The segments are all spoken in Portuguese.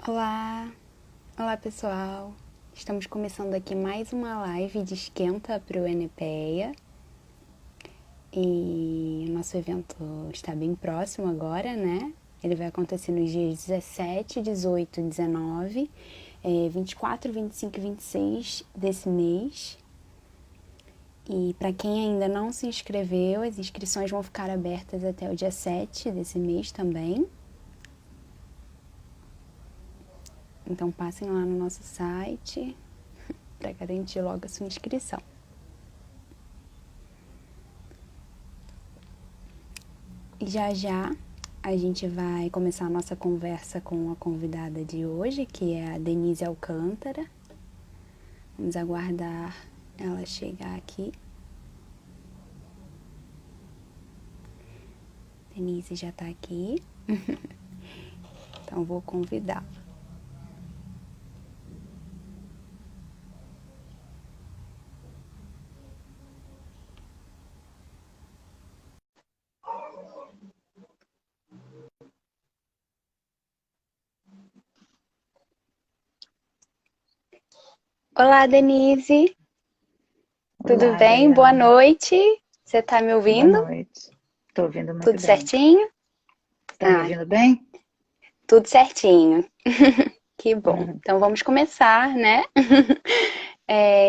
Olá, olá pessoal. Estamos começando aqui mais uma live de esquenta para o Enepeia. E o nosso evento está bem próximo agora, né? Ele vai acontecer nos dias 17, 18 e 19, 24, 25 e 26 desse mês. E para quem ainda não se inscreveu, as inscrições vão ficar abertas até o dia 7 desse mês também. Então passem lá no nosso site para garantir logo a sua inscrição. E já já a gente vai começar a nossa conversa com a convidada de hoje, que é a Denise Alcântara. Vamos aguardar ela chegar aqui. Denise já está aqui. Então vou convidá-la. Olá, Denise. Tudo Olá, bem? Boa Dayana. noite. Você está me Boa ouvindo? noite. Estou ouvindo muito Tudo bem. certinho? Está me Ah, ouvindo bem? tudo certinho. Que bom. Uhum. Então vamos começar, né?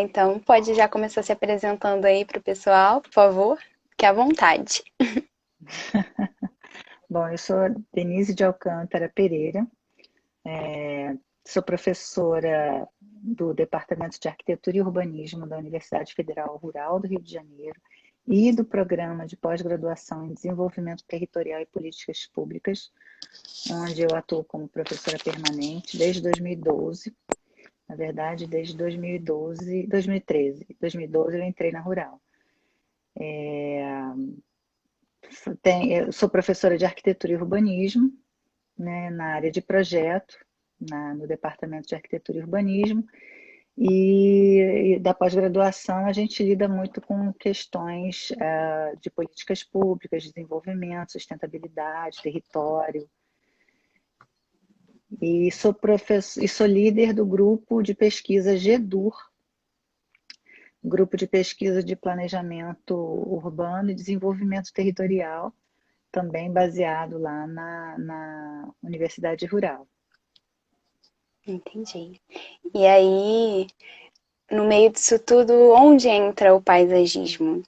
Então pode já começar se apresentando aí para o pessoal, por favor. Fique à vontade. Bom, eu sou a Denise de Alcântara Pereira, sou professora do Departamento de Arquitetura e Urbanismo da Universidade Federal Rural do Rio de Janeiro e do Programa de Pós-Graduação em Desenvolvimento Territorial e Políticas Públicas, onde eu atuo como professora permanente desde 2012. Na verdade, desde 2012, 2013. 2012 eu entrei na Rural. Eu sou professora de arquitetura e urbanismo, né, na área de projeto, no departamento de arquitetura e urbanismo, e da pós-graduação a gente lida muito com questões de políticas públicas, desenvolvimento, sustentabilidade, território, e sou líder do grupo de pesquisa GEDUR, Grupo de Pesquisa de Planejamento Urbano e Desenvolvimento Territorial, também baseado lá na Universidade Rural. Entendi. E aí, no meio disso tudo, onde entra o paisagismo?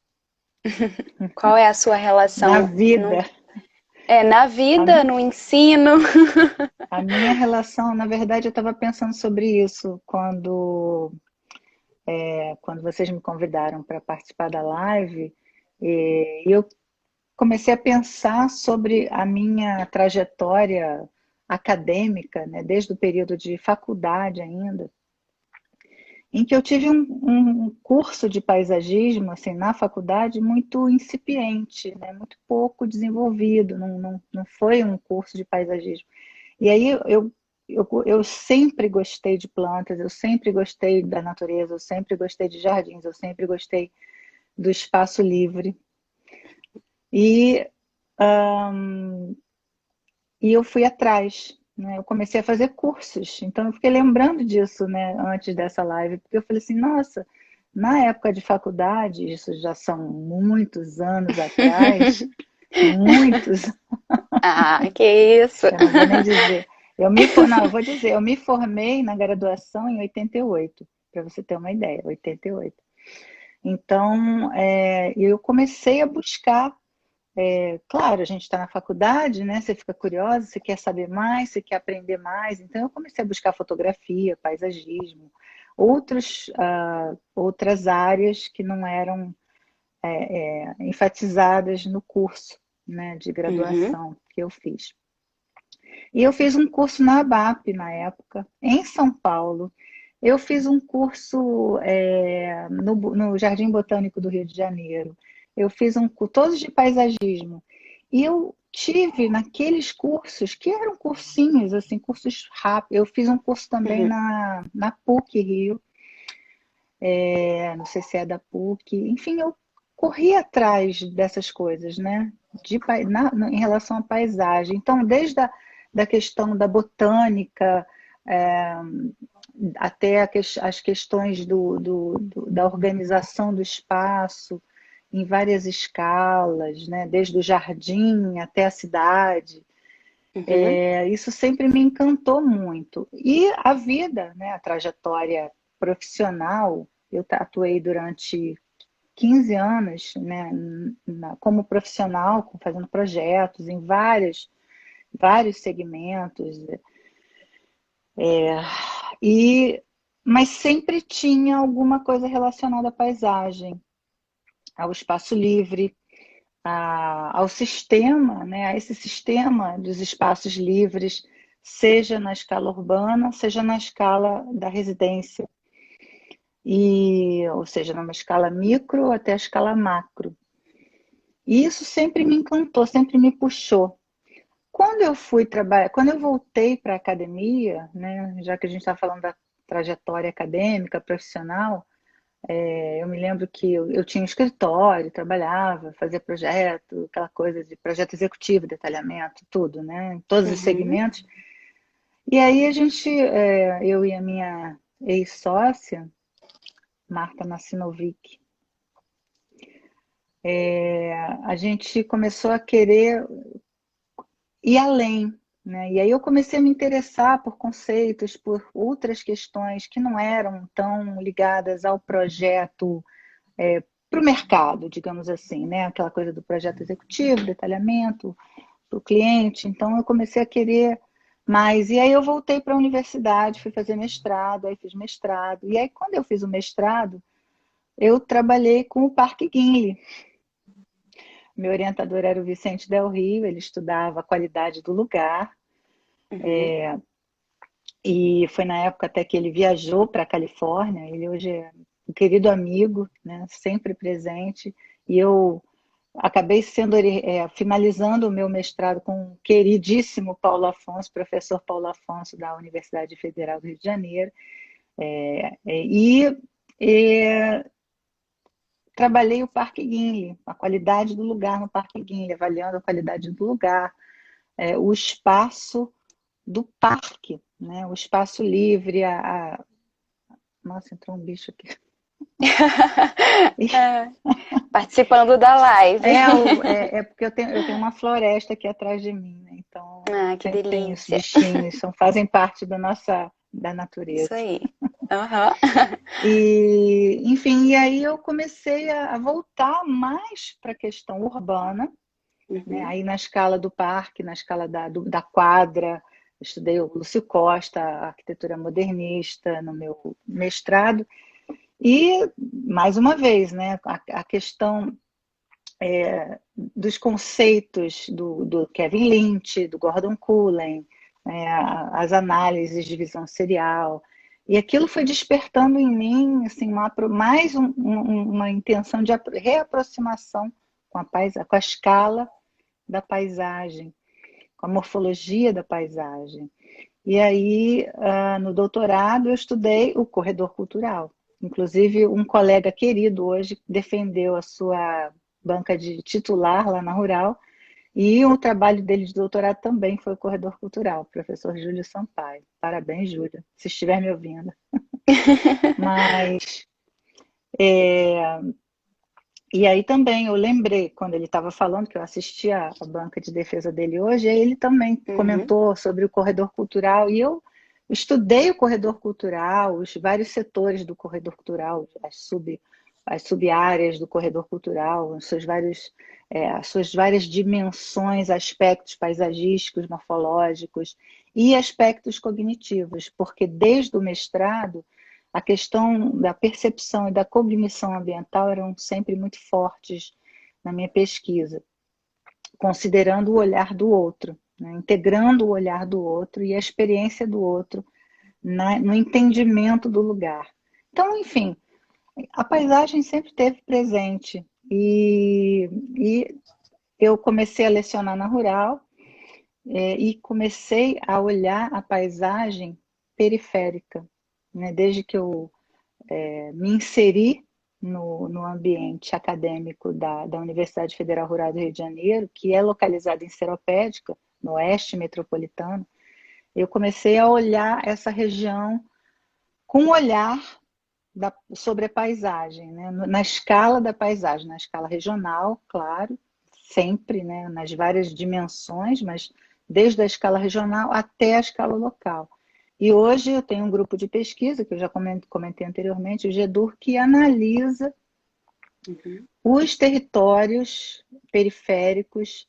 Qual é a sua Na relação vida, na a, vida, no ensino? a minha relação, na verdade, eu estava pensando sobre isso quando vocês me convidaram para participar da live, e eu comecei a pensar sobre a minha trajetória acadêmica, né, desde o período de faculdade ainda, em que eu tive um curso de paisagismo assim, na faculdade muito incipiente, né, muito pouco desenvolvido, não foi um curso de paisagismo. E aí eu sempre gostei de plantas, eu sempre gostei da natureza, eu sempre gostei de jardins, eu sempre gostei do espaço livre. E, hum, e eu fui atrás, né? Eu comecei a fazer cursos. Então eu fiquei lembrando disso, né, antes dessa live, porque eu falei assim, nossa, na época de faculdade, isso já são muitos anos atrás, muitos, Ah, que isso! eu não vou nem dizer. Não, eu vou dizer, eu me formei na graduação em 88, para você ter uma ideia, 88. Então, eu comecei a buscar. Claro, a gente está na faculdade, né? Você fica curiosa, você quer saber mais, você quer aprender mais. Então, eu comecei a buscar fotografia, paisagismo, outras áreas que não eram enfatizadas no curso, né, de Uhum. graduação que eu fiz. E eu fiz um curso na ABAP na época, em São Paulo. Eu fiz um curso no Jardim Botânico do Rio de Janeiro. Eu fiz todos de paisagismo. E eu tive naqueles cursos, que eram cursinhos, assim, cursos rápidos. Eu fiz um curso também Uhum. na PUC Rio, não sei se é da PUC. Enfim, eu corri atrás dessas coisas, né? Em relação à paisagem. Então, desde da questão da botânica, até as questões da organização do espaço em várias escalas, né? Desde o jardim até a cidade. Uhum. Isso sempre me encantou muito. E a vida, né? A trajetória profissional, eu atuei durante 15 anos, né? Como profissional, fazendo projetos em vários segmentos. E, mas sempre tinha alguma coisa relacionada à paisagem, ao espaço livre, ao sistema, né, a esse sistema dos espaços livres, seja na escala urbana, seja na escala da residência, ou seja, numa escala micro até a escala macro. E isso sempre me encantou, sempre me puxou. Quando eu fui trabalhar, quando eu voltei para a academia, né, já que a gente está falando da trajetória acadêmica, profissional, eu me lembro que eu tinha um escritório, trabalhava, fazia projeto, aquela coisa de projeto executivo, detalhamento, tudo, né, em todos os Uhum. segmentos. E aí eu e a minha ex-sócia, Marta Massinovic, a gente começou a querer ir além, né? E aí eu comecei a me interessar por conceitos, por outras questões que não eram tão ligadas ao projeto, para o mercado, digamos assim, né? Aquela coisa do projeto executivo, detalhamento para o cliente. Então eu comecei a querer mais. E aí eu voltei para a universidade, fui fazer mestrado, aí fiz mestrado. E aí quando eu fiz o mestrado, eu trabalhei com o Parque Guinle. Meu orientador era o Vicente Del Rio, ele estudava a qualidade do lugar. Uhum. E foi na época até que ele viajou para a Califórnia. Ele hoje é um querido amigo, né, sempre presente. E eu acabei finalizando o meu mestrado com o queridíssimo Paulo Afonso, professor Paulo Afonso da Universidade Federal do Rio de Janeiro. E, e trabalhei o Parque Guinle, a qualidade do lugar no Parque Guinle, avaliando a qualidade do lugar, o espaço do parque, né? O espaço livre, Nossa, entrou um bicho aqui. É, participando da live. Porque eu tenho uma floresta aqui atrás de mim, né? Então Ah, que sempre tem os delícia. bichinhos, fazem parte da Isso natureza. aí. Aham. E, enfim, e aí eu comecei a voltar mais para a questão urbana, né? Uhum. Aí na escala do parque, na escala da quadra, eu estudei o Lúcio Costa, a arquitetura modernista, no meu mestrado. E, mais uma vez, né, a questão dos conceitos do Kevin Lynch, do Gordon Cullen, né, as análises de visão serial. E aquilo foi despertando em mim assim, uma intenção de reaproximação com a escala da paisagem, com a morfologia da paisagem. E aí, no doutorado, eu estudei o corredor cultural. Inclusive, um colega querido hoje defendeu a sua banca de titular lá na Rural, e o trabalho dele de doutorado também foi o corredor cultural, professor Júlio Sampaio. Parabéns, Júlio, se estiver me ouvindo. Mas, e aí também eu lembrei, quando ele estava falando, que eu assisti a banca de defesa dele hoje, aí ele também Uhum. comentou sobre o corredor cultural, e eu estudei o corredor cultural, os vários setores do corredor cultural, as sub-áreas do corredor cultural, as suas várias dimensões, aspectos paisagísticos, morfológicos e aspectos cognitivos, porque desde o mestrado a questão da percepção e da cognição ambiental eram sempre muito fortes na minha pesquisa, considerando o olhar do outro, né? Integrando o olhar do outro e a experiência do outro no entendimento do lugar. Então, enfim, a paisagem sempre esteve presente e eu comecei a lecionar na Rural e comecei a olhar a paisagem periférica, né? Desde que eu me inseri no ambiente acadêmico da Universidade Federal Rural do Rio de Janeiro, que é localizada em Seropédica, no oeste metropolitano. eu comecei a olhar essa região com um olhar sobre a paisagem, né? Na escala da paisagem, na escala regional, claro, sempre, né? Nas várias dimensões, mas desde a escala regional até a escala local. E hoje eu tenho um grupo de pesquisa, que eu já comentei anteriormente, o GEDUR, que analisa os territórios periféricos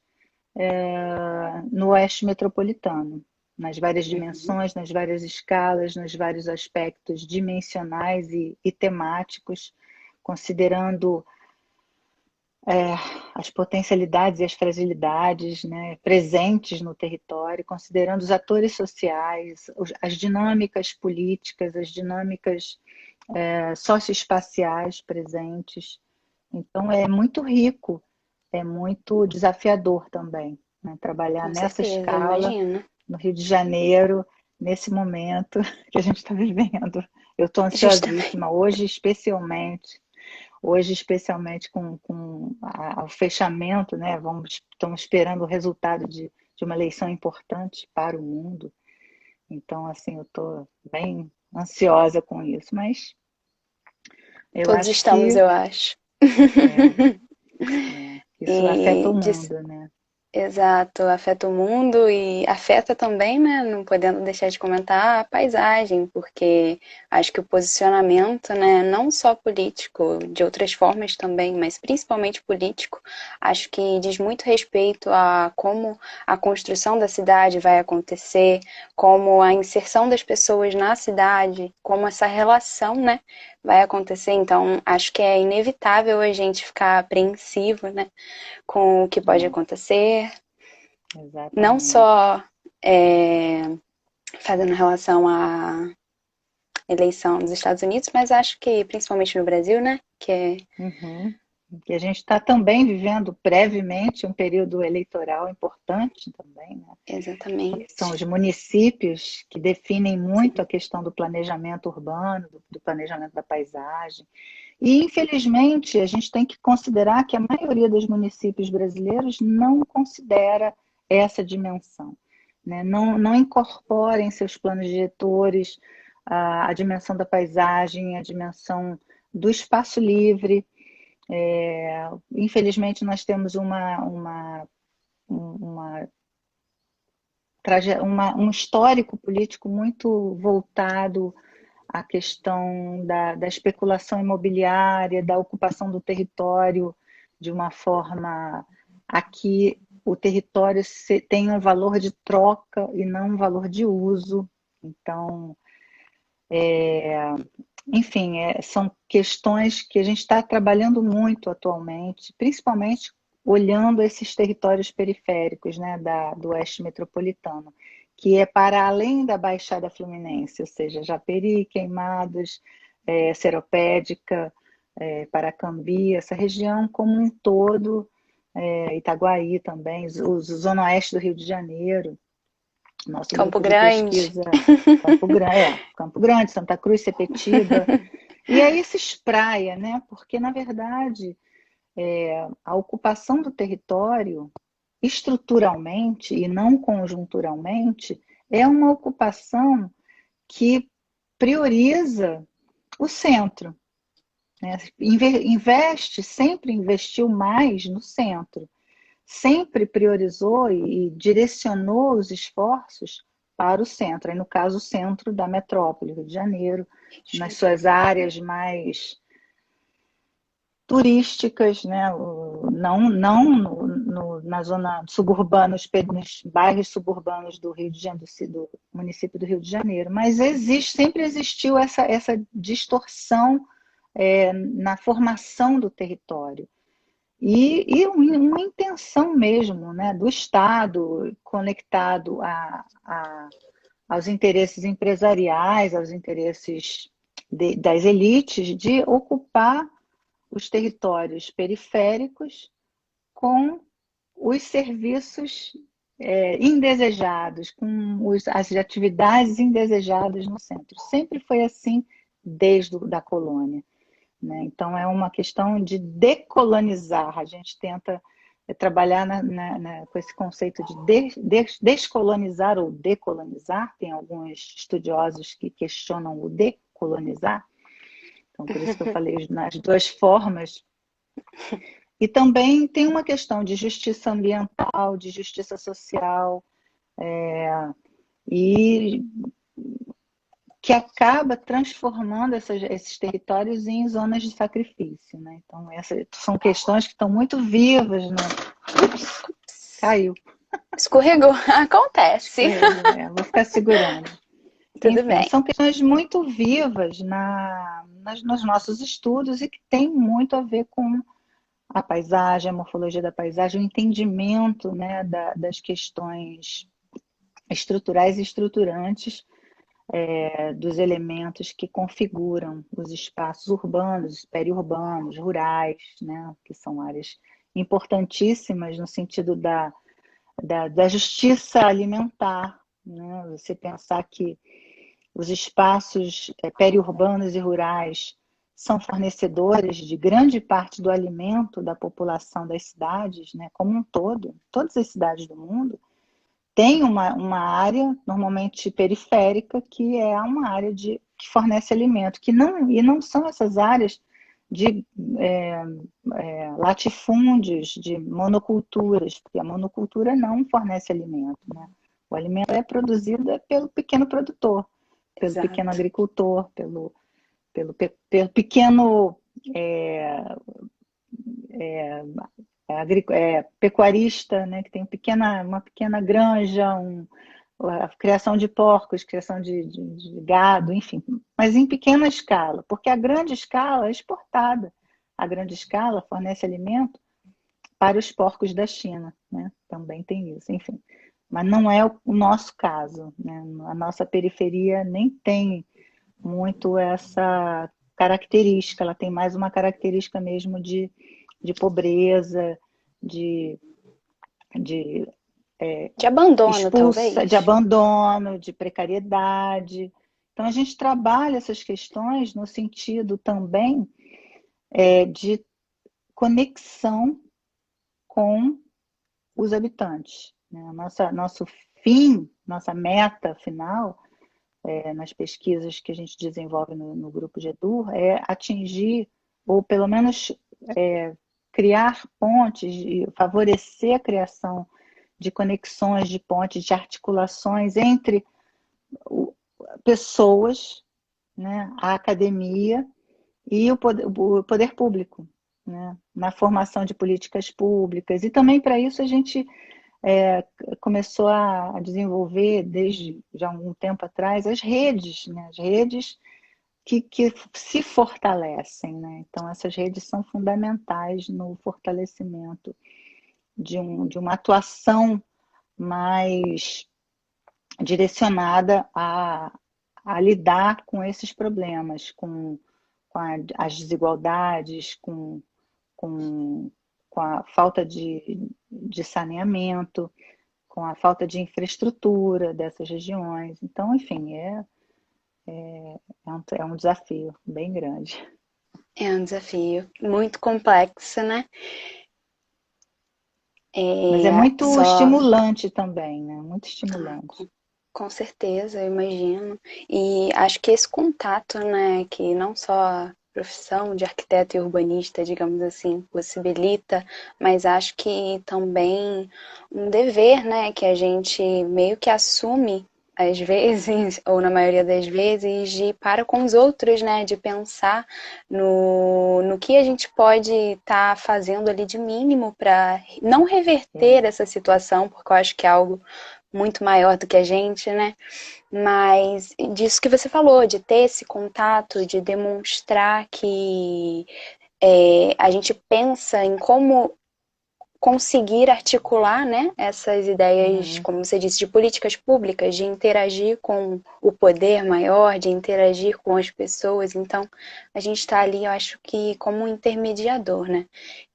no oeste metropolitano, nas várias dimensões, nas várias escalas, nos vários aspectos dimensionais e temáticos, considerando as potencialidades e as fragilidades, né, presentes no território, considerando os atores sociais, as dinâmicas políticas, as dinâmicas socioespaciais presentes. Então, é muito rico, é muito desafiador também, né, trabalhar Com nessa certeza, escala imagino. no Rio de Janeiro, nesse momento que a gente está vivendo. Eu estou Justamente. ansiosíssima, hoje especialmente com o fechamento, né? Estamos esperando o resultado de uma eleição importante para o mundo. Então, assim, eu estou bem ansiosa com isso, mas eu Todos acho estamos, que eu acho. é, isso afeta o E mundo, né? exato, afeta o mundo e afeta também, né, não podendo deixar de comentar a paisagem, porque acho que o posicionamento, né, não só político, de outras formas também, mas principalmente político, acho que diz muito respeito a como a construção da cidade vai acontecer, como a inserção das pessoas na cidade, como essa relação, né, vai acontecer. Então, acho que é inevitável a gente ficar apreensivo, né, com o que pode É, acontecer, não exatamente. só é, fazendo relação à eleição dos Estados Unidos, mas acho que principalmente no Brasil, né? Que é Uhum. Que a gente está também vivendo brevemente um período eleitoral importante também, né? São exatamente. os municípios que definem muito a questão do planejamento urbano, do planejamento da paisagem. E, infelizmente, a gente tem que considerar que a maioria dos municípios brasileiros não considera essa dimensão, né? Não incorpora em seus planos diretores a dimensão da paisagem, a dimensão do espaço livre. Infelizmente, nós temos uma um histórico político muito voltado à questão da especulação imobiliária, da ocupação do território de uma forma a que o território tenha um valor de troca e não um valor de uso. Então, enfim, são questões que a gente está trabalhando muito atualmente, principalmente olhando esses territórios periféricos, né, do oeste metropolitano, que é para além da Baixada Fluminense, ou seja, Japeri, Queimados, Seropédica, Paracambi, essa região como um todo, Itaguaí também, o Zona Oeste do Rio de Janeiro. Nosso Campo grupo de Grande. pesquisa Campo Grande, Santa Cruz, Sepetiba, e aí se espraia, né? Porque, na verdade, a ocupação do território, estruturalmente e não conjunturalmente, é uma ocupação que prioriza o centro, né? Sempre investiu mais no centro, sempre priorizou e direcionou os esforços para o centro, aí no caso o centro da metrópole, Rio de Janeiro, nas suas áreas mais turísticas, né? Não na zona suburbana, nos bairros suburbanos do Rio de Janeiro, do município do Rio de Janeiro, mas sempre existiu essa distorção na formação do território. E uma intenção mesmo, né, do Estado conectado aos interesses empresariais, aos interesses das elites, de ocupar os territórios periféricos com os serviços indesejados, com as atividades indesejadas no centro. Sempre foi assim desde a colônia. Né? Então, é uma questão de decolonizar. A gente tenta trabalhar com esse conceito de descolonizar ou decolonizar. Tem alguns estudiosos que questionam o decolonizar, então por isso que eu falei nas duas formas. E também tem uma questão de justiça ambiental, de justiça social, e que acaba transformando esses territórios em zonas de sacrifício, né? Então, essas são questões que estão muito vivas, né? Ups, caiu. Escorregou, acontece. Escorregou, vou ficar segurando. Tudo Enfim, bem. são questões muito vivas nos nossos estudos e que tem muito a ver com a paisagem, a morfologia da paisagem, o entendimento, né, das questões estruturais e estruturantes, dos elementos que configuram os espaços urbanos, periurbanos, rurais, né, que são áreas importantíssimas no sentido da justiça alimentar, né? Você pensar que os espaços periurbanos e rurais são fornecedores de grande parte do alimento da população das cidades, né, como um todo, todas as cidades do mundo, tem uma área, normalmente periférica, que é uma área que fornece alimento, e não são essas áreas de latifúndios, de monoculturas, porque a monocultura não fornece alimento, né? O alimento é produzido pelo pequeno produtor, pelo pequeno Exato. agricultor, pelo pequeno pecuarista, né, que tem uma pequena granja, a criação de porcos, criação de gado, enfim, mas em pequena escala, porque a grande escala é exportada. A grande escala fornece alimento para os porcos da China, né? Também tem isso, enfim. Mas não é o nosso caso, né? A nossa periferia nem tem muito essa característica, ela tem mais uma característica mesmo de pobreza, de, de De abandono, expulsa, de talvez. abandono, de precariedade. Então, a gente trabalha essas questões no sentido também de conexão com os habitantes, né? Nosso fim, nossa meta final, nas pesquisas que a gente desenvolve no grupo GEDUR, é atingir, ou pelo menos criar pontes, e favorecer a criação de conexões, de pontes, de articulações entre pessoas, né, a academia e o poder público, né, na formação de políticas públicas. E também para isso a gente começou a desenvolver, desde já um tempo atrás, as redes, né, as redes que se fortalecem, né? Então, essas redes são fundamentais no fortalecimento de uma atuação mais direcionada a lidar com esses problemas, com as desigualdades, com, com a falta de saneamento, com a falta de infraestrutura dessas regiões. Então, enfim, é um desafio bem grande. É um desafio muito complexo, né? Mas é É, muito só estimulante também, né? Muito estimulante. com certeza, eu imagino. E acho que esse contato, né, que não só a profissão de arquiteto e urbanista, digamos assim, possibilita, mas acho que também um dever, né, que a gente meio que assume às vezes, ou na maioria das vezes, de para com os outros, né, de pensar no que a gente pode estar fazendo ali de mínimo para não reverter essa situação, porque eu acho que é algo muito maior do que a gente, né? Mas disso que você falou, de ter esse contato, de demonstrar que a gente pensa em como conseguir articular, né, essas ideias, Uhum. como você disse, de políticas públicas, de interagir com o poder maior, de interagir com as pessoas. Então, a gente está ali, eu acho que como um intermediador, né?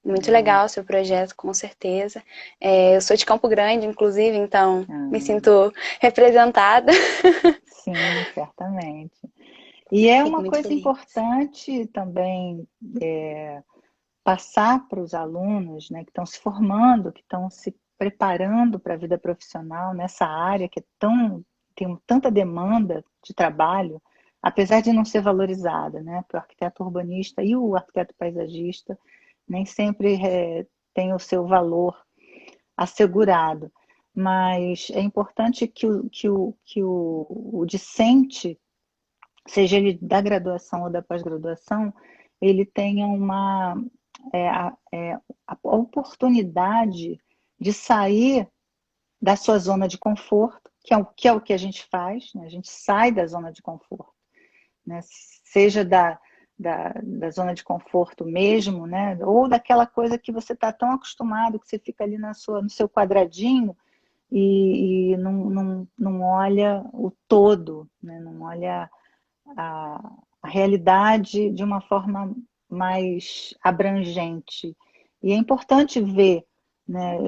Muito legal o seu projeto, com certeza. Eu sou de Campo Grande, inclusive, então me sinto representada. Sim, certamente. E é Fico uma muito coisa feliz. importante também passar para os alunos, né, que estão se formando, que estão se preparando para a vida profissional nessa área que é tem tanta demanda de trabalho, apesar de não ser valorizada, né? Porque o arquiteto urbanista e o arquiteto paisagista nem sempre tem o seu valor assegurado. Mas é importante que o discente, seja ele da graduação ou da pós-graduação, ele tenha a oportunidade de sair da sua zona de conforto, que é o que a gente faz, né? A gente sai da zona de conforto, né? Seja da zona de conforto mesmo, né? Ou daquela coisa que você está tão acostumado que você fica ali no seu quadradinho e não olha o todo, né? Não olha a realidade de uma forma mais abrangente. E é importante ver, né,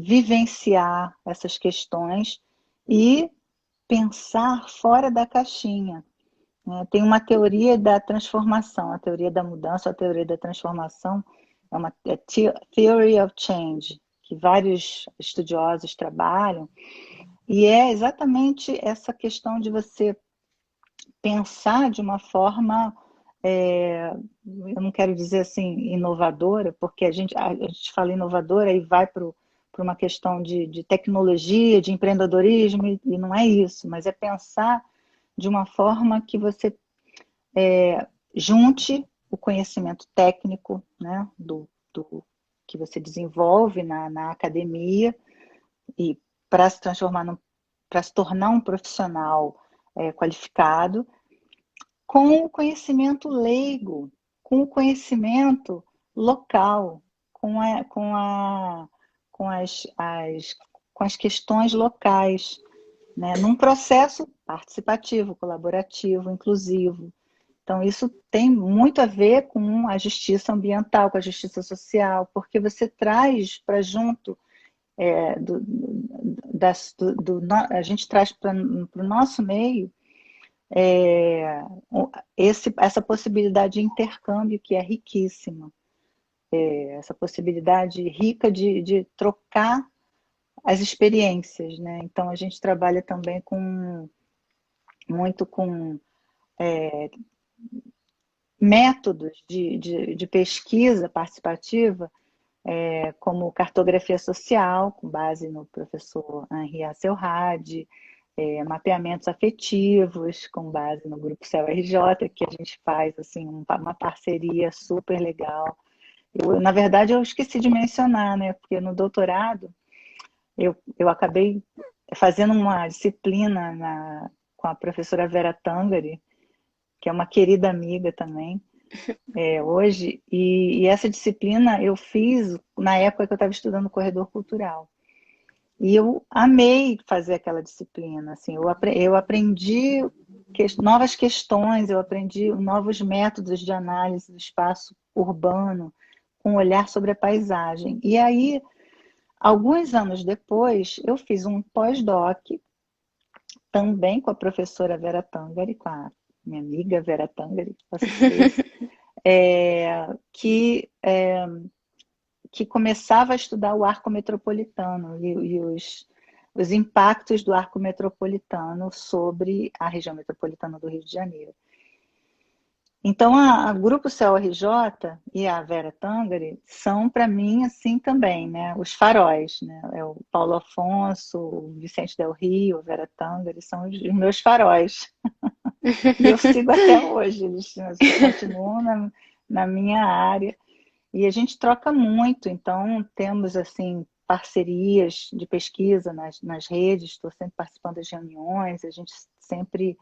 vivenciar essas questões e pensar fora da caixinha, né? Tem uma teoria da transformação, a teoria da mudança, a teoria da transformação, é Theory of Change, que vários estudiosos trabalham, e é exatamente essa questão de você pensar de uma forma, eu não quero dizer assim inovadora, porque a gente fala inovadora e vai para uma questão de tecnologia, de empreendedorismo, e não é isso, mas é pensar de uma forma que você junte o conhecimento técnico, né, que você desenvolve na academia e para para se tornar um profissional qualificado, com o conhecimento leigo, com o conhecimento local, com, a, com, a, com as questões locais, né? Num processo participativo, colaborativo, inclusivo. Então, isso tem muito a ver com a justiça ambiental, com a justiça social, porque você traz para junto, a gente traz para o nosso meio é, essa possibilidade de intercâmbio que é riquíssima, essa possibilidade rica de trocar as experiências, né? Então a gente trabalha também muito com métodos de pesquisa participativa, como cartografia social, com base no professor Henri Hasselhad, mapeamentos afetivos, com base no Grupo Céu RJ, que a gente faz assim, uma parceria super legal. Na verdade, eu esqueci de mencionar, né? Porque no doutorado eu acabei fazendo uma disciplina com a professora Vera Tangari, que é uma querida amiga também, hoje, e essa disciplina eu fiz na época que eu estava estudando corredor cultural. E eu amei fazer aquela disciplina, assim, eu aprendi novas questões, eu aprendi novos métodos de análise do espaço urbano, com um olhar sobre a paisagem. E aí, alguns anos depois, eu fiz um pós-doc, também com a professora Vera Tangari, com a minha amiga Vera Tangari, que que começava a estudar o arco metropolitano e os impactos do arco metropolitano sobre a região metropolitana do Rio de Janeiro. Então, a Grupo CELRJ e a Vera Tangari são, para mim, assim também, né? Os faróis, né? É o Paulo Afonso, o Vicente Del Rio, a Vera Tangari, são os meus faróis. E eu sigo até hoje, eles continuam na minha área. E a gente troca muito, então temos assim parcerias de pesquisa nas redes, estou sempre participando das reuniões, a gente sempre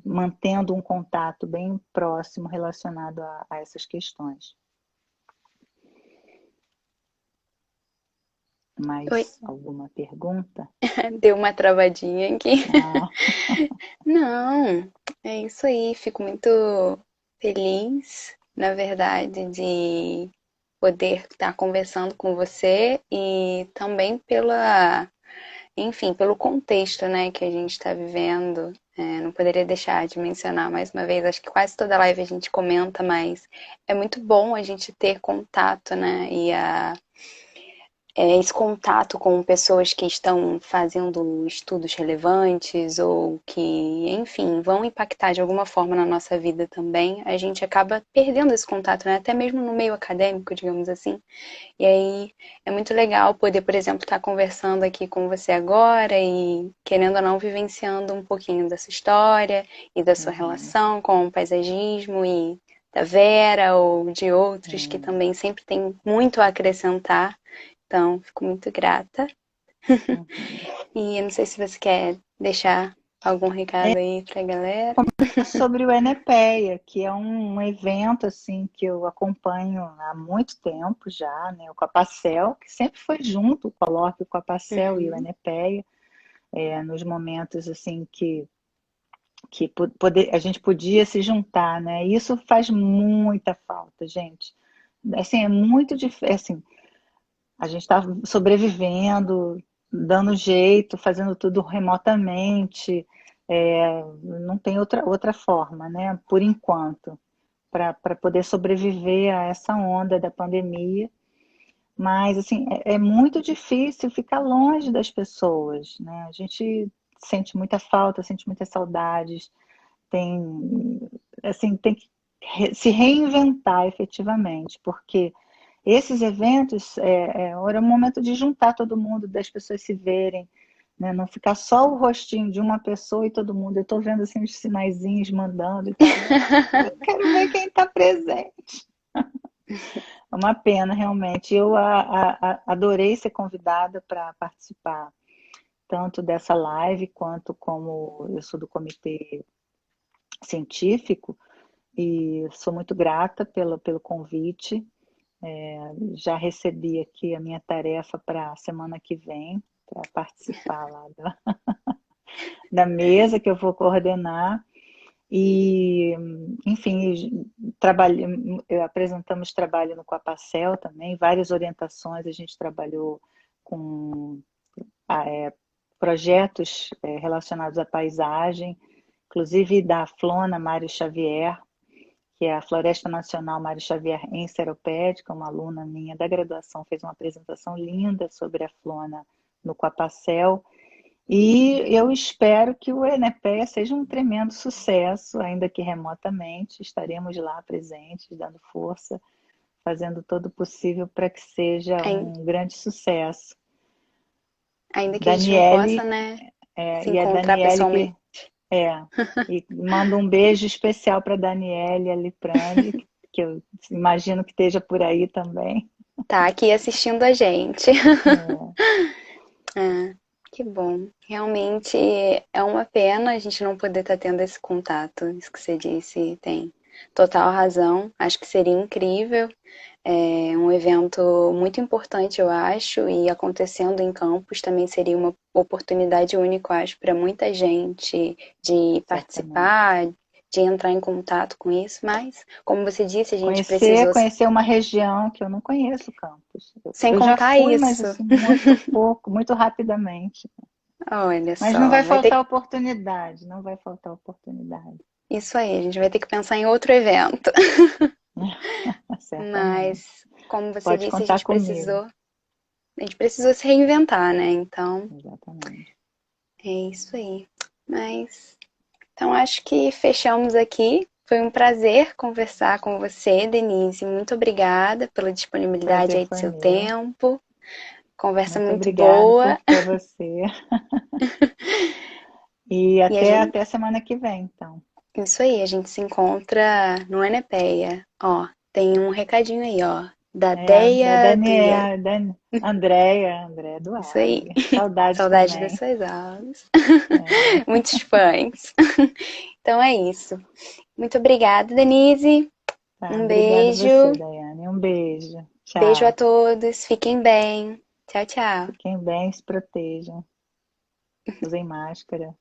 mantendo um contato bem próximo relacionado a essas questões. Oi, Mais alguma pergunta? deu uma travadinha aqui. Ah, Não, é isso aí. Fico muito feliz, na verdade, de poder estar conversando com você e também pela enfim, pelo contexto, né, que a gente está vivendo. Não poderia deixar de mencionar mais uma vez, acho que quase toda live a gente comenta, mas é muito bom a gente ter contato, né, e esse contato com pessoas que estão fazendo estudos relevantes ou que, enfim, vão impactar de alguma forma na nossa vida também, a gente acaba perdendo esse contato, né? Até mesmo no meio acadêmico, digamos assim. E aí é muito legal poder, por exemplo, estar conversando aqui com você agora e, querendo ou não, vivenciando um pouquinho dessa história e da sua Uhum. relação com o paisagismo e da Vera ou de outros que Sim. também sempre tem muito a acrescentar. Então, fico muito grata. Uhum. E eu não sei se você quer deixar algum recado aí pra galera. Sobre o Enepeia, que é um evento assim que eu acompanho há muito tempo já, né? O Coapacel, que sempre foi junto, o colóquio Coapacel e o Uhum. Enepeia, nos momentos assim que poder, a gente podia se juntar, né? E isso faz muita falta, gente. Assim, é muito difícil, assim, a gente está sobrevivendo, dando jeito, fazendo tudo remotamente. Não tem outra forma, né? Por enquanto, para poder sobreviver a essa onda da pandemia. Mas, assim, é muito difícil ficar longe das pessoas, né? A gente sente muita falta, sente muitas saudades, tem que se reinventar efetivamente, porque esses eventos era um momento de juntar todo mundo, das pessoas se verem, né? Não ficar só o rostinho de uma pessoa e todo mundo. Eu estou vendo assim os sinaizinhos mandando e tal, mas eu quero ver quem está presente. É uma pena, realmente. Eu adorei ser convidada para participar tanto dessa live quanto como eu sou do comitê científico e sou muito grata pelo convite. Já recebi aqui a minha tarefa para a semana que vem, para participar lá da mesa que eu vou coordenar. E, enfim, apresentamos trabalho no Coapacel também, várias orientações, a gente trabalhou com projetos relacionados à paisagem, inclusive da Flona Mário Xavier, que é a Floresta Nacional Mário Xavier em Seropédica, uma aluna minha da graduação fez uma apresentação linda sobre a Flona no Coapacel, e eu espero que o Enepeia seja um tremendo sucesso, ainda que remotamente, estaremos lá presentes, dando força, fazendo todo o possível para que seja Ain- um grande sucesso. Ainda que a gente não possa, Daniele, né, se e a encontrar Daniele pessoalmente. que é, e mando um beijo especial para Daniele Aliprandi, que eu imagino que esteja por aí também. Tá aqui assistindo a gente. É, Ah, que bom. Realmente é uma pena a gente não poder estar tendo esse contato. Isso que você disse tem total razão. Acho que seria incrível. É um evento muito importante, eu acho, e acontecendo em campus também seria uma oportunidade única, eu acho, para muita gente de certamente. participar, de entrar em contato com isso. Mas, como você disse, a gente Conhecer, precisou, conhecer uma região que eu não conheço, Campos. sem Eu já contar fui, mas isso. assim, muito pouco, muito rapidamente. Olha Mas não só, vai vai ter faltar oportunidade, não vai faltar oportunidade. isso aí, a gente vai ter que pensar em outro evento. Certamente. Mas, como você Pode disse, contar comigo. a gente precisou se reinventar, né? Então, Exatamente. é isso aí. Mas, então acho que fechamos aqui. Foi um prazer conversar com você, Denise. Muito obrigada pela disponibilidade Prazer aí do foi seu meu. tempo. Conversa Muito muito obrigada boa. para você. E E a até gente, até semana que vem, então. isso aí, a gente se encontra no Enepeia. Ó, tem um recadinho aí, ó. Da Da Deia Duarte. Daniela, Andréia Isso aí. Duarte. Saudades Saudade também. dessas aulas. É. Muitos fãs. Então é isso. Muito obrigada, Denise. Tá, Um obrigada a beijo. você, Daiane. Um beijo. Beijo a Tchau. todos. Fiquem bem. Tchau, tchau. Fiquem bem, se protejam. Usem máscara.